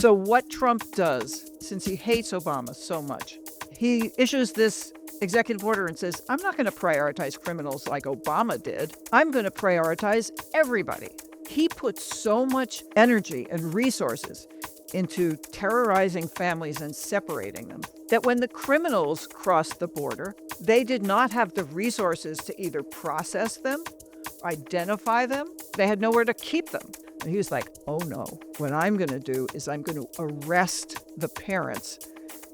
So what Trump does, since he hates Obama so much, he issues this executive order and says, I'm not going to prioritize criminals like Obama did. I'm going to prioritize everybody. He puts so much energy and resources into terrorizing families and separating them that when the criminals crossed the border, they did not have the resources to either process them, identify them. They had nowhere to keep them. And he was like, oh no, what I'm going to do is I'm going to arrest the parents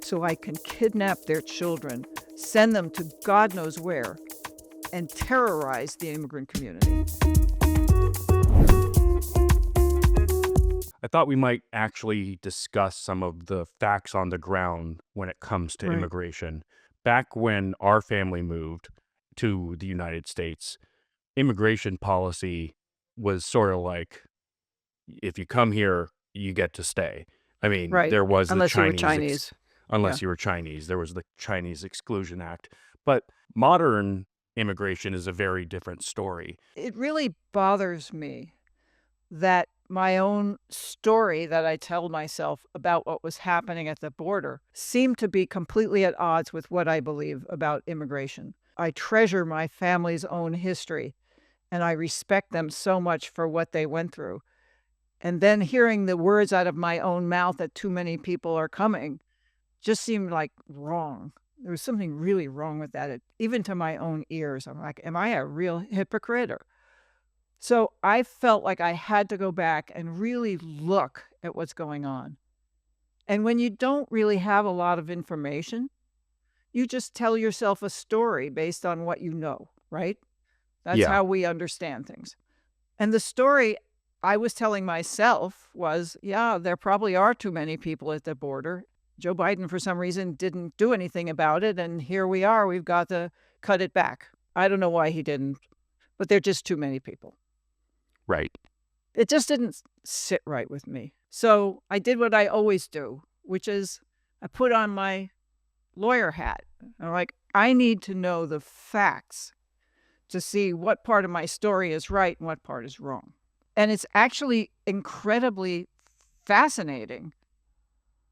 so I can kidnap their children, send them to God knows where, and terrorize the immigrant community. I thought we might actually discuss some of the facts on the ground when it comes to Right. immigration. Back when our family moved to the United States, immigration policy was sort of like, if you come here, you get to stay. I mean, Right. there was the Unless you were Chinese. Yeah. unless you were Chinese, there was the Chinese Exclusion Act. But modern immigration is a very different story. It really bothers me that my own story that I tell myself about what was happening at the border seemed to be completely at odds with what I believe about immigration. I treasure my family's own history and I respect them so much for what they went through. And then hearing the words out of my own mouth that too many people are coming just seemed like wrong. There was something really wrong with that. Even to my own ears, I'm like, am I a real hypocrite? So I felt like I had to go back and really look at what's going on. And when you don't really have a lot of information, you just tell yourself a story based on what you know, right? That's Yeah. how we understand things. And the story I was telling myself was, yeah, there probably are too many people at the border. Joe Biden, for some reason, didn't do anything about it. And here we are. We've got to cut it back. I don't know why he didn't, but there are just too many people. Right. It just didn't sit right with me. So I did what I always do, which is I put on my lawyer hat. I'm like, I need to know the facts to see what part of my story is right and what part is wrong. And it's actually incredibly fascinating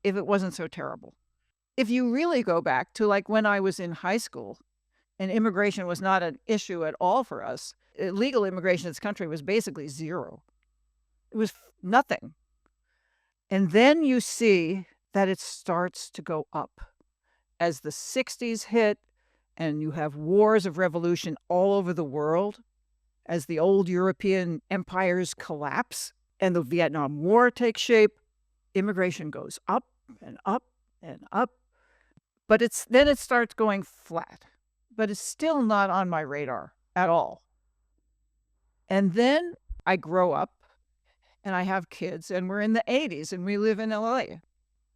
if it wasn't so terrible. If you really go back to like when I was in high school and immigration was not an issue at all for us, illegal immigration in this country was basically zero. It was nothing. And then you see that it starts to go up as the 60s hit and you have wars of revolution all over the world as the old European empires collapse and the Vietnam War takes shape. Immigration goes up and up and up. But then it starts going flat, but it's still not on my radar at all. And then I grow up and I have kids and we're in the 80s and we live in LA.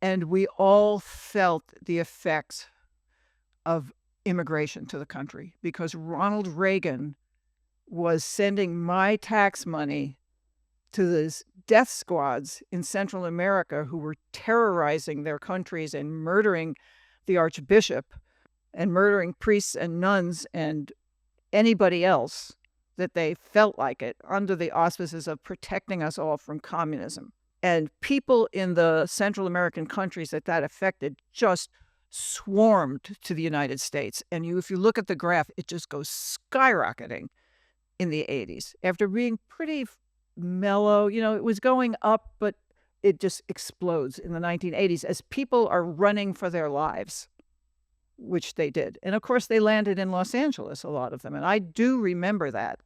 And we all felt the effects of immigration to the country because Ronald Reagan was sending my tax money to these death squads in Central America who were terrorizing their countries and murdering the archbishop and murdering priests and nuns and anybody else that they felt like it under the auspices of protecting us all from communism. And people in the Central American countries that affected just swarmed to the United States. And if you look at the graph, it just goes skyrocketing in the 80s. After being pretty mellow, it was going up, but it just explodes in the 1980s as people are running for their lives, which they did. And of course, they landed in Los Angeles, a lot of them. And I do remember that.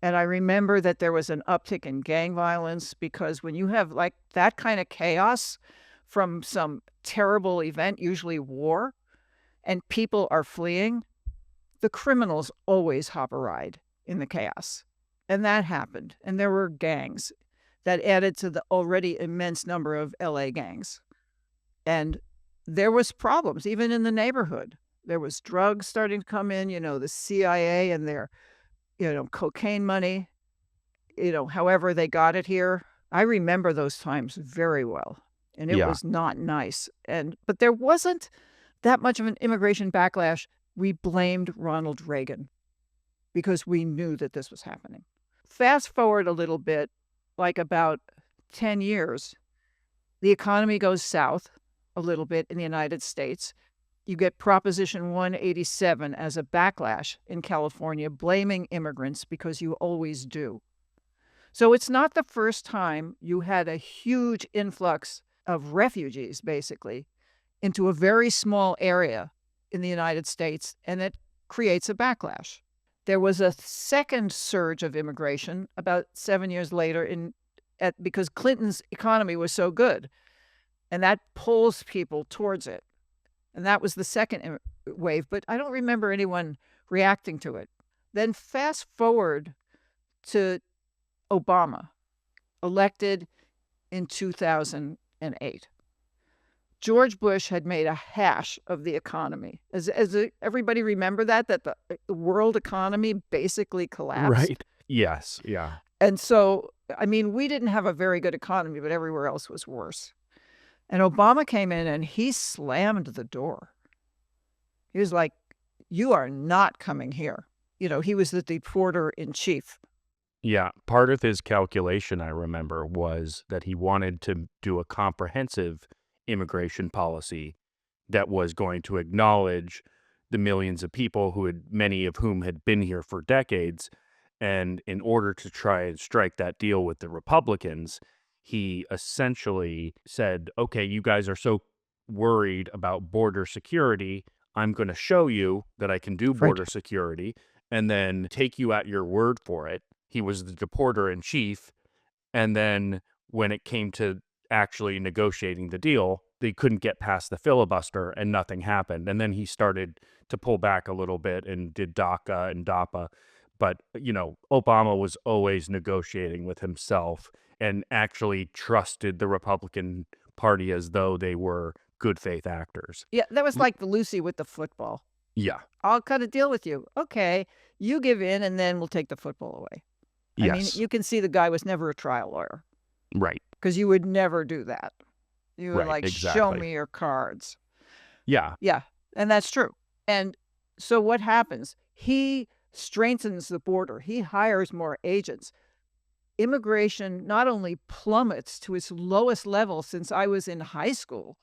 And I remember that there was an uptick in gang violence because when you have like that kind of chaos from some terrible event, usually war, and people are fleeing, the criminals always hop a ride in the chaos. And that happened. And there were gangs that added to the already immense number of LA gangs. And there was problems, even in the neighborhood. There was drugs starting to come in, the CIA and their cocaine money, however they got it here. I remember those times very well, and it Yeah. was not nice. But there wasn't that much of an immigration backlash. We blamed Ronald Reagan because we knew that this was happening. Fast forward a little bit, like about 10 years, The economy goes south a little bit in the United States. You get Proposition 187 as a backlash in California, blaming immigrants because you always do. So it's not the first time you had a huge influx of refugees, basically, into a very small area in the United States, and it creates a backlash. There was a second surge of immigration about 7 years later because Clinton's economy was so good, and that pulls people towards it. And that was the second wave, but I don't remember anyone reacting to it. Then fast forward to Obama, elected in 2008. George Bush had made a hash of the economy. Everybody remember that the world economy basically collapsed? Right. Yes. Yeah. And so, I mean, we didn't have a very good economy, but everywhere else was worse. And Obama came in and he slammed the door. He was like, you are not coming here. He was the deporter in chief. Yeah. Part of his calculation, I remember, was that he wanted to do a comprehensive immigration policy that was going to acknowledge the millions of people many of whom had been here for decades. And in order to try and strike that deal with the Republicans, he essentially said, okay, you guys are so worried about border security. I'm going to show you that I can do Right. border security and then take you at your word for it. He was the deporter in chief. And then when it came to actually negotiating the deal, they couldn't get past the filibuster and nothing happened. And then he started to pull back a little bit and did DACA and DAPA. But, Obama was always negotiating with himself and actually trusted the Republican Party as though they were good faith actors. Yeah, that was like the Lucy with the football. Yeah. I'll cut a deal with you. Okay, you give in and then we'll take the football away. I mean, Yes. you can see the guy was never a trial lawyer Right. because you would never do that. You would Right. show Exactly. me your cards. Yeah. Yeah, and that's true. And so what happens? He strengthens the border. He hires more agents. Immigration not only plummets to its lowest level since I was in high school,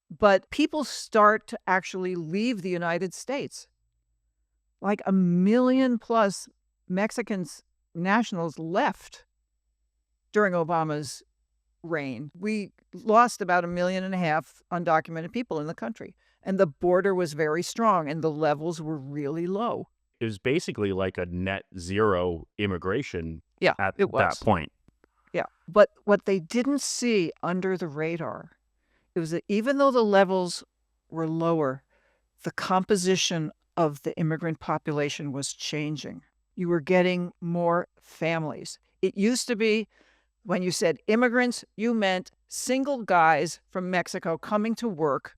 but people start to actually leave the United States. Like 1 million plus Mexicans nationals left during Obama's reign. We lost about 1.5 million undocumented people in the country. And the border was very strong and the levels were really low. It was basically like a net zero immigration Yeah, at it was. that point. Yeah. But what they didn't see under the radar, it was that even though the levels were lower, the composition of the immigrant population was changing. You were getting more families. It used to be when you said immigrants, you meant single guys from Mexico coming to work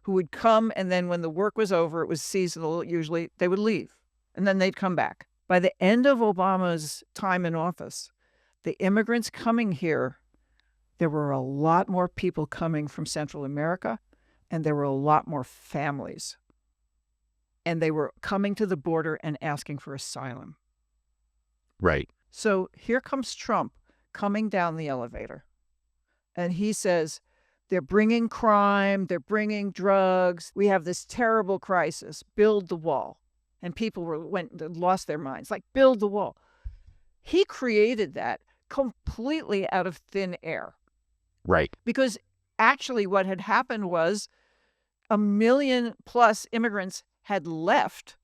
who would come, and then when the work was over, it was seasonal, usually they would leave, and then they'd come back. By the end of Obama's time in office, the immigrants coming here, there were a lot more people coming from Central America, and there were a lot more families. And they were coming to the border and asking for asylum. Right. So here comes Trump coming down the elevator. And he says, they're bringing crime, they're bringing drugs. We have this terrible crisis. Build the wall. And people lost their minds, like, build the wall. He created that completely out of thin air. Right. Because actually what had happened was 1 million plus immigrants had left.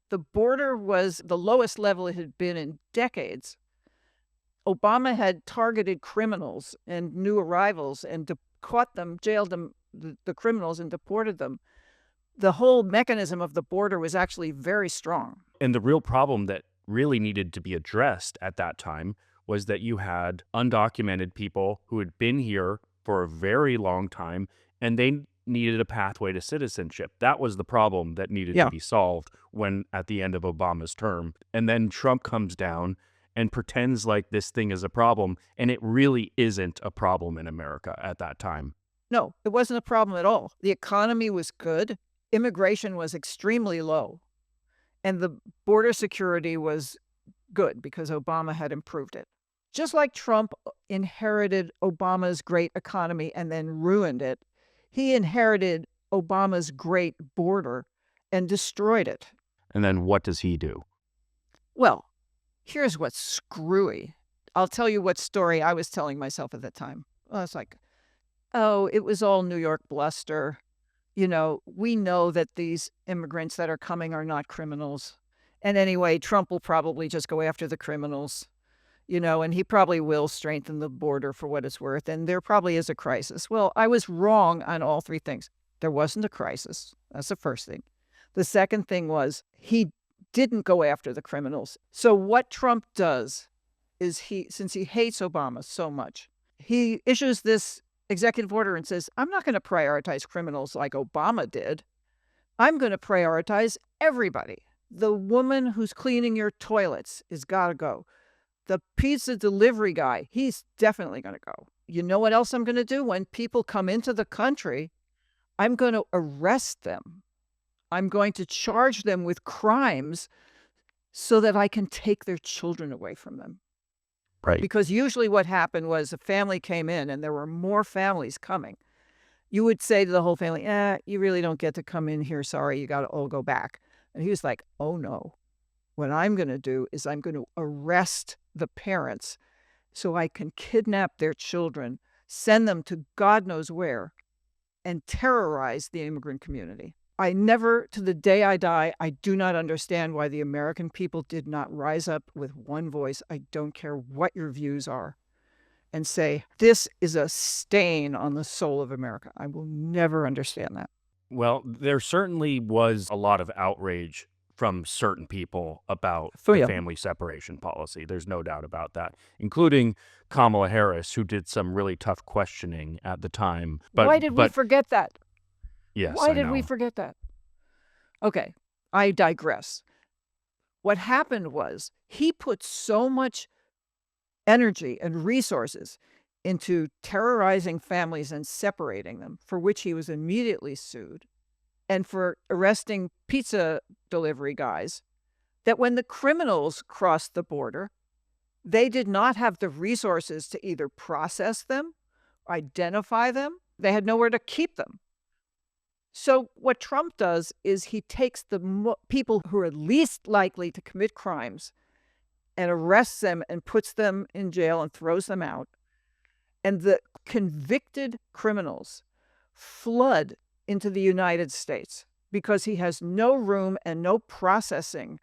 The border was the lowest level it had been in decades. Obama had targeted criminals and new arrivals and caught them, jailed them, the criminals, and deported them. The whole mechanism of the border was actually very strong. And the real problem that really needed to be addressed at that time was that you had undocumented people who had been here for a very long time, and they needed a pathway to citizenship. That was the problem that needed to be solved at the end of Obama's term. And then Trump comes down and pretends like this thing is a problem, and it really isn't a problem in America at that time. No, it wasn't a problem at all. The economy was good. Immigration was extremely low. And the border security was good because Obama had improved it. Just like Trump inherited Obama's great economy and then ruined it, he inherited Obama's great border and destroyed it. And then what does he do? Well, here's what's screwy. I'll tell you what story I was telling myself at the time. I was like, oh, it was all New York bluster. We know that these immigrants that are coming are not criminals. And anyway, Trump will probably just go after the criminals, and he probably will strengthen the border for what it's worth. And there probably is a crisis. Well, I was wrong on all three things. There wasn't a crisis. That's the first thing. The second thing was he didn't go after the criminals. So what Trump does is since he hates Obama so much, he issues this executive order and says, I'm not going to prioritize criminals like Obama did. I'm going to prioritize everybody. The woman who's cleaning your toilets has got to go. The pizza delivery guy, he's definitely going to go. You know what else I'm going to do? When people come into the country, I'm going to arrest them. I'm going to charge them with crimes so that I can take their children away from them. Right. Because usually what happened was a family came in and there were more families coming. You would say to the whole family, you really don't get to come in here. Sorry, you got to all go back. And he was like, oh no. What I'm going to do is I'm going to arrest the parents so I can kidnap their children, send them to God knows where, and terrorize the immigrant community. I never, to the day I die, I do not understand why the American people did not rise up with one voice. I don't care what your views are, and say, this is a stain on the soul of America. I will never understand that. Well, there certainly was a lot of outrage from certain people about For the you. family separation policy. There's no doubt about that, including Kamala Harris, who did some really tough questioning at the time. Why did we forget that? Yes, Why I did we know. forget that? Okay, I digress. What happened was he put so much energy and resources into terrorizing families and separating them, for which he was immediately sued, and for arresting pizza delivery guys, that when the criminals crossed the border, they did not have the resources to either process them, identify them. They had nowhere to keep them. So what Trump does is he takes the people who are least likely to commit crimes and arrests them and puts them in jail and throws them out. And the convicted criminals flood into the United States because he has no room and no processing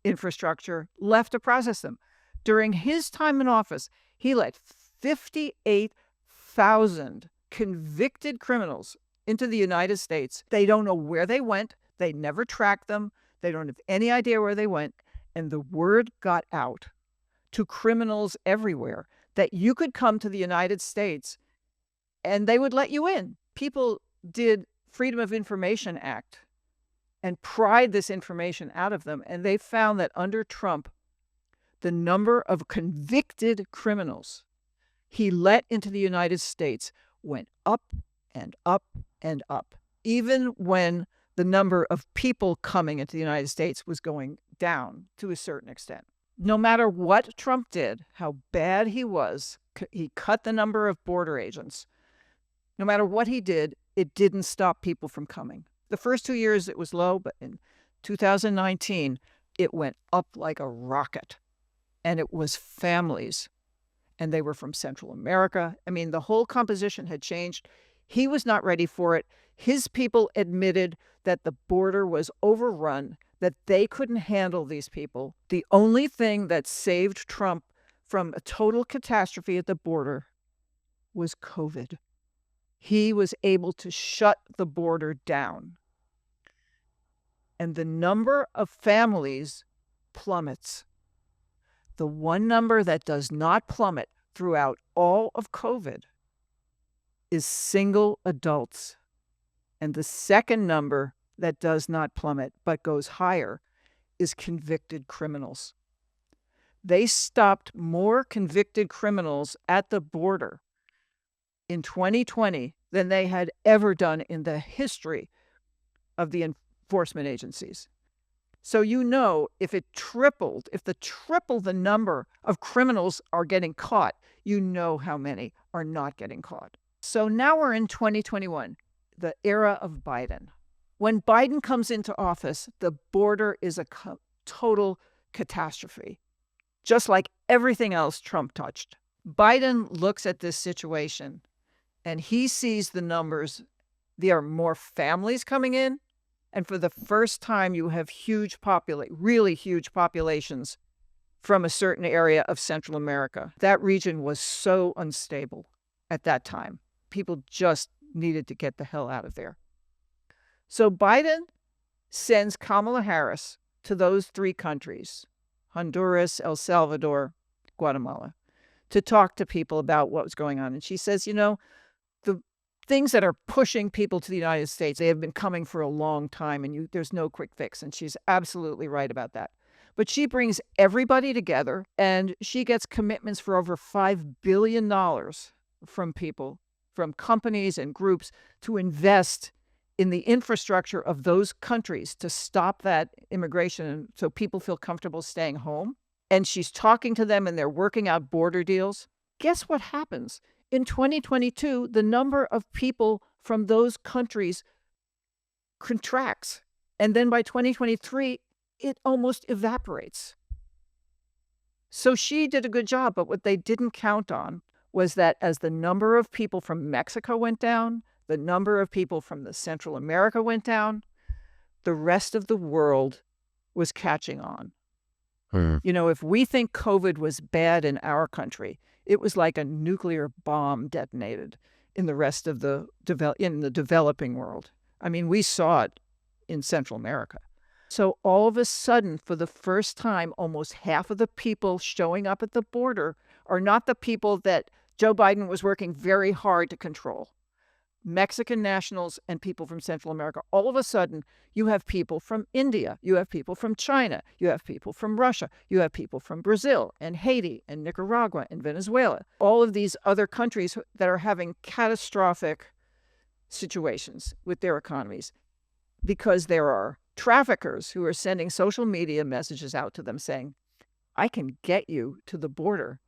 infrastructure left to process them. During his time in office, he let 58,000 convicted criminals into the United States. They don't know where they went. They never tracked them. They don't have any idea where they went. And the word got out to criminals everywhere that you could come to the United States and they would let you in. People did Freedom of Information Act and pried this information out of them. And they found that under Trump, the number of convicted criminals he let into the United States went up and up and up, even when the number of people coming into the United States was going down to a certain extent. No matter what Trump did, how bad he was, he cut the number of border agents. No matter what he did, it didn't stop people from coming. The first 2 years it was low, but in 2019, it went up like a rocket. And it was families. And they were from Central America. I mean, the whole composition had changed. He was not ready for it. His people admitted that the border was overrun, that they couldn't handle these people. The only thing that saved Trump from a total catastrophe at the border was COVID. He was able to shut the border down. And the number of families plummets. The one number that does not plummet throughout all of COVID is single adults. And the second number that does not plummet but goes higher is convicted criminals. They stopped more convicted criminals at the border in 2020 than they had ever done in the history of the enforcement agencies. So if it tripled, if triple the number of criminals are getting caught, how many are not getting caught. So now we're in 2021, the era of Biden. When Biden comes into office, the border is a total catastrophe, just like everything else Trump touched. Biden looks at this situation and he sees the numbers. There are more families coming in. And for the first time, you have really huge populations from a certain area of Central America. That region was so unstable at that time. People just needed to get the hell out of there. So Biden sends Kamala Harris to those 3 countries, Honduras, El Salvador, Guatemala, to talk to people about what was going on. And she says, the things that are pushing people to the United States, they have been coming for a long time, and there's no quick fix. And she's absolutely right about that. But she brings everybody together, and she gets commitments for over $5 billion from people, from companies and groups, to invest in the infrastructure of those countries to stop that immigration so people feel comfortable staying home. And she's talking to them, and they're working out border deals. Guess what happens? In 2022, the number of people from those countries contracts. And then by 2023, it almost evaporates. So she did a good job, but what they didn't count on was that as the number of people from Mexico went down, the number of people from the Central America went down, the rest of the world was catching on. If we think COVID was bad in our country, it was like a nuclear bomb detonated in the rest of the developing world. I mean, we saw it in Central America. So all of a sudden, for the first time, almost half of the people showing up at the border are not the people that Joe Biden was working very hard to control. Mexican nationals and people from Central America. All of a sudden, you have people from India, you have people from China, you have people from Russia, you have people from Brazil and Haiti and Nicaragua and Venezuela. All of these other countries that are having catastrophic situations with their economies because there are traffickers who are sending social media messages out to them saying, I can get you to the border.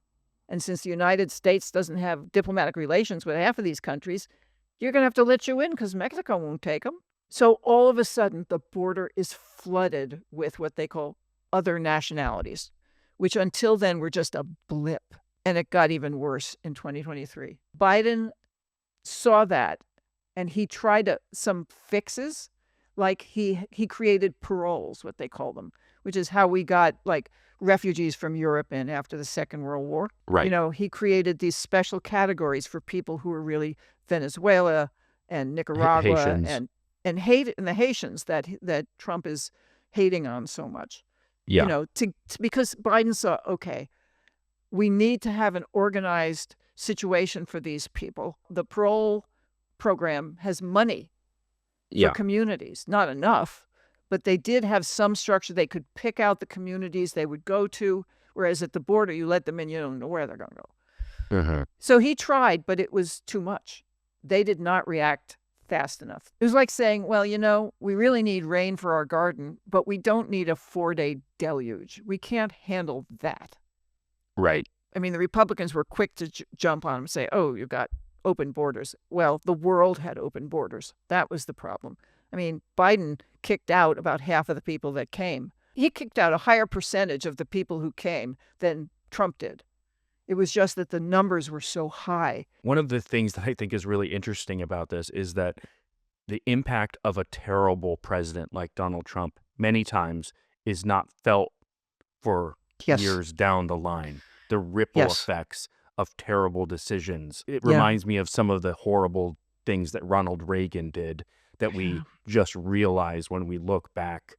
And since the United States doesn't have diplomatic relations with half of these countries, you're going to have to let you in because Mexico won't take them. So all of a sudden, the border is flooded with what they call other nationalities, which until then were just a blip. And it got even worse in 2023. Biden saw that, and he tried some fixes. Like he created paroles, what they call them, which is how we got refugees from Europe in after the Second World War. Right. He created these special categories for people who were really Venezuela and Nicaragua Haitians. and the Haitians that Trump is hating on so much. Yeah. Because Biden saw, okay, we need to have an organized situation for these people. The parole program has money for communities, not enough, but they did have some structure. They could pick out the communities they would go to, whereas at the border, you let them in, you don't know where they're going to go. So he tried, but it was too much. They did not react fast enough. It was like saying, well, we really need rain for our garden, but we don't need a 4-day deluge. We can't handle that. Right. I mean, the Republicans were quick to jump on him and say, oh, you've got open borders. Well, the world had open borders. That was the problem. I mean, Biden kicked out about half of the people that came. He kicked out a higher percentage of the people who came than Trump did. It was just that the numbers were so high. One of the things that I think is really interesting about this is that the impact of a terrible president like Donald Trump many times is not felt for years down the line. The ripple effects of terrible decisions. It reminds me of some of the horrible things that Ronald Reagan did that we just realize when we look back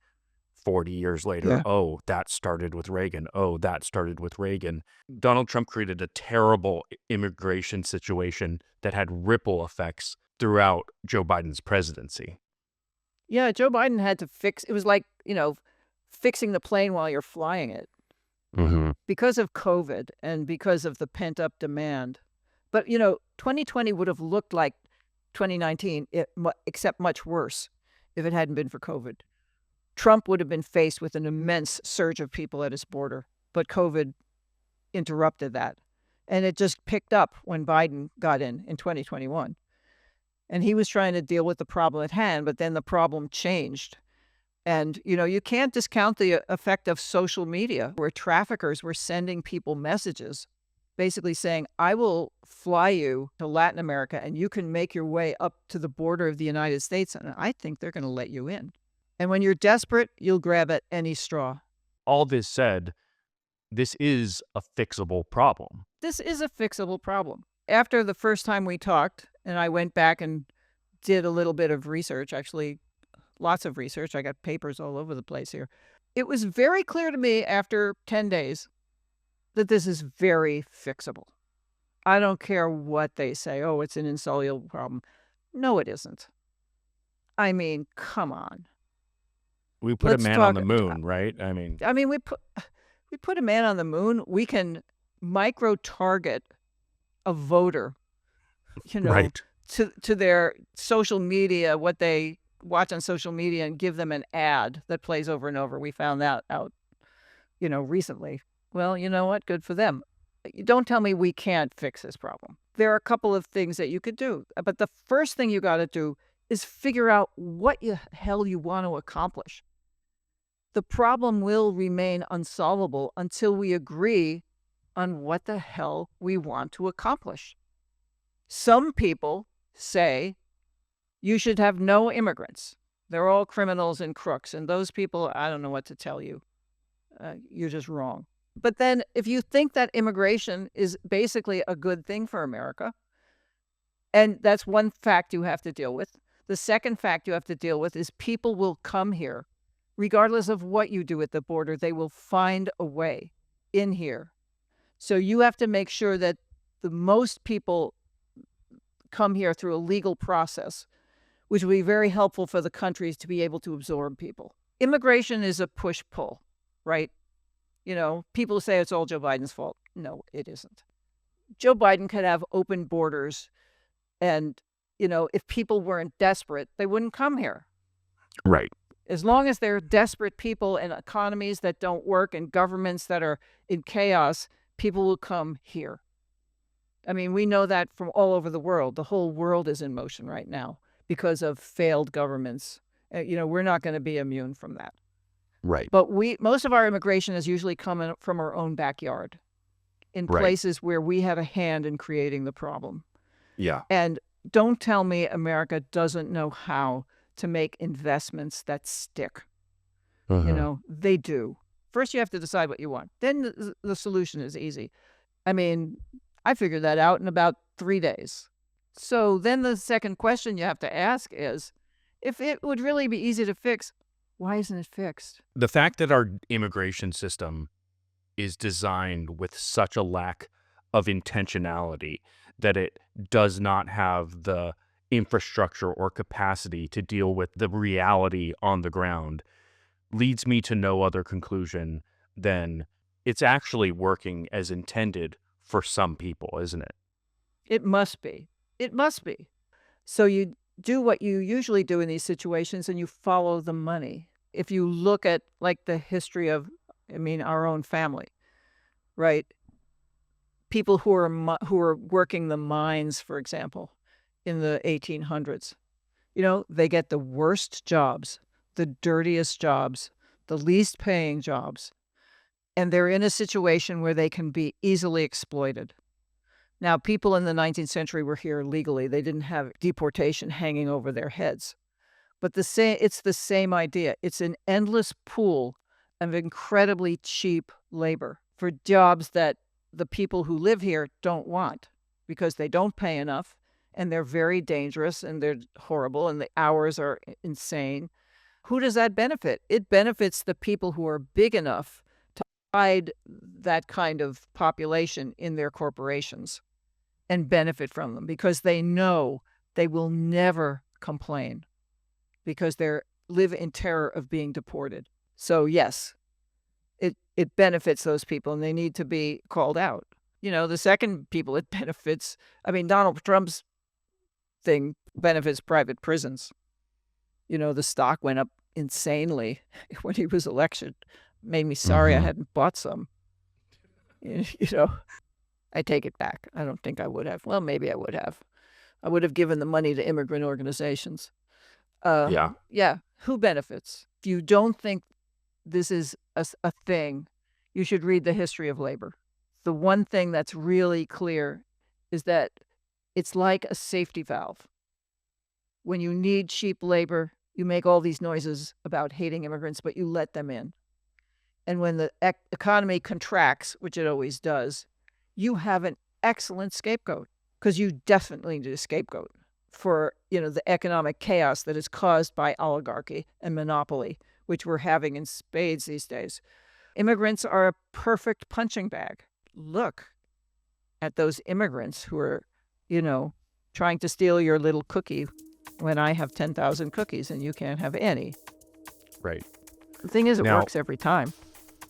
40 years later. Oh, that started with Reagan. Oh, that started with Reagan. Donald Trump created a terrible immigration situation that had ripple effects throughout Joe Biden's presidency. Yeah, Joe Biden had to it was like, fixing the plane while you're flying it. Because of COVID and because of the pent-up demand. But, 2020 would have looked like 2019, except much worse if it hadn't been for COVID. Trump would have been faced with an immense surge of people at his border, but COVID interrupted that. And it just picked up when Biden got in 2021. And he was trying to deal with the problem at hand, but then the problem changed. And, you can't discount the effect of social media, where traffickers were sending people messages basically saying, I will fly you to Latin America and you can make your way up to the border of the United States. And I think they're going to let you in. And when you're desperate, you'll grab at any straw. All this said, this is a fixable problem. This is a fixable problem. After the first time we talked, and I went back and did a little bit of research, actually lots of research. I got papers all over the place here. It was very clear to me after 10 days that this is very fixable. I don't care what they say. Oh, it's an insoluble problem. No, it isn't. I mean, come on. We put a man on the moon, right? I mean, we put a man on the moon. We can micro-target a voter, right, to their social media, what they watch on social media, and give them an ad that plays over and over. We found that out, recently. Well, you know what? Good for them. Don't tell me we can't fix this problem. There are a couple of things that you could do. But the first thing you got to do is figure out what the hell you want to accomplish. The problem will remain unsolvable until we agree on what the hell we want to accomplish. Some people say you should have no immigrants. They're all criminals and crooks. And those people, I don't know what to tell you. You're just wrong. But then if you think that immigration is basically a good thing for America, and that's one fact you have to deal with. The second fact you have to deal with is people will come here. Regardless of what you do at the border, they will find a way in here. So you have to make sure that the most people come here through a legal process, which will be very helpful for the countries to be able to absorb people. Immigration is a push-pull, right? People say it's all Joe Biden's fault. No, it isn't. Joe Biden could have open borders, and, if people weren't desperate, they wouldn't come here. Right. As long as they're desperate people and economies that don't work and governments that are in chaos, people will come here. I mean, we know that from all over the world. The whole world is in motion right now because of failed governments. We're not going to be immune from that. Right. But most of our immigration is usually coming from our own backyard in places where we had a hand in creating the problem. Yeah. And don't tell me America doesn't know how to make investments that stick. They do. First, you have to decide what you want. Then the solution is easy. I mean, I figured that out in about 3 days. So then the second question you have to ask is, if it would really be easy to fix, why isn't it fixed? The fact that our immigration system is designed with such a lack of intentionality that it does not have the infrastructure or capacity to deal with the reality on the ground leads me to no other conclusion than it's actually working as intended for some people, isn't it? It must be. It must be. So you do what you usually do in these situations and you follow the money. If you look at the history of, our own family, right? People who are working the mines, for example, in the 1800s, they get the worst jobs, the dirtiest jobs, the least paying jobs, and they're in a situation where they can be easily exploited. Now, people in the 19th century were here legally. They didn't have deportation hanging over their heads. But it's the same idea. It's an endless pool of incredibly cheap labor for jobs that the people who live here don't want because they don't pay enough, and they're very dangerous, and they're horrible, and the hours are insane. Who does that benefit? It benefits the people who are big enough to hide that kind of population in their corporations and benefit from them because they know they will never complain because they live in terror of being deported. So yes, it benefits those people, and they need to be called out. The second people it benefits, Donald Trump's thing benefits private prisons. The stock went up insanely when he was elected. Made me sorry I hadn't bought some. You know, I take it back. I don't think I would have. Well, maybe I would have. I would have given the money to immigrant organizations. Yeah. Yeah. Who benefits? If you don't think this is a thing, you should read the history of labor. The one thing that's really clear is that it's like a safety valve. When you need cheap labor, you make all these noises about hating immigrants, but you let them in. And when the economy contracts, which it always does, you have an excellent scapegoat, because you definitely need a scapegoat for, the economic chaos that is caused by oligarchy and monopoly, which we're having in spades these days. Immigrants are a perfect punching bag. Look at those immigrants who are, trying to steal your little cookie when I have 10,000 cookies and you can't have any. Right. The thing is, it Now- works every time.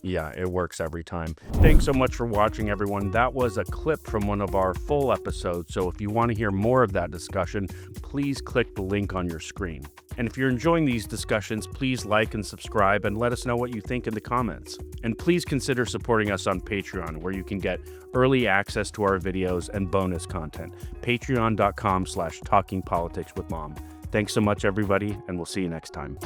Yeah, it works every time. Thanks so much for watching, everyone. That was a clip from one of our full episodes, so if you want to hear more of that discussion, please click the link on your screen. And if you're enjoying these discussions, please like and subscribe and let us know what you think in the comments. And please consider supporting us on Patreon, where you can get early access to our videos and bonus content. Patreon.com/talkingpoliticswithmom. Thanks so much, everybody, and we'll see you next time.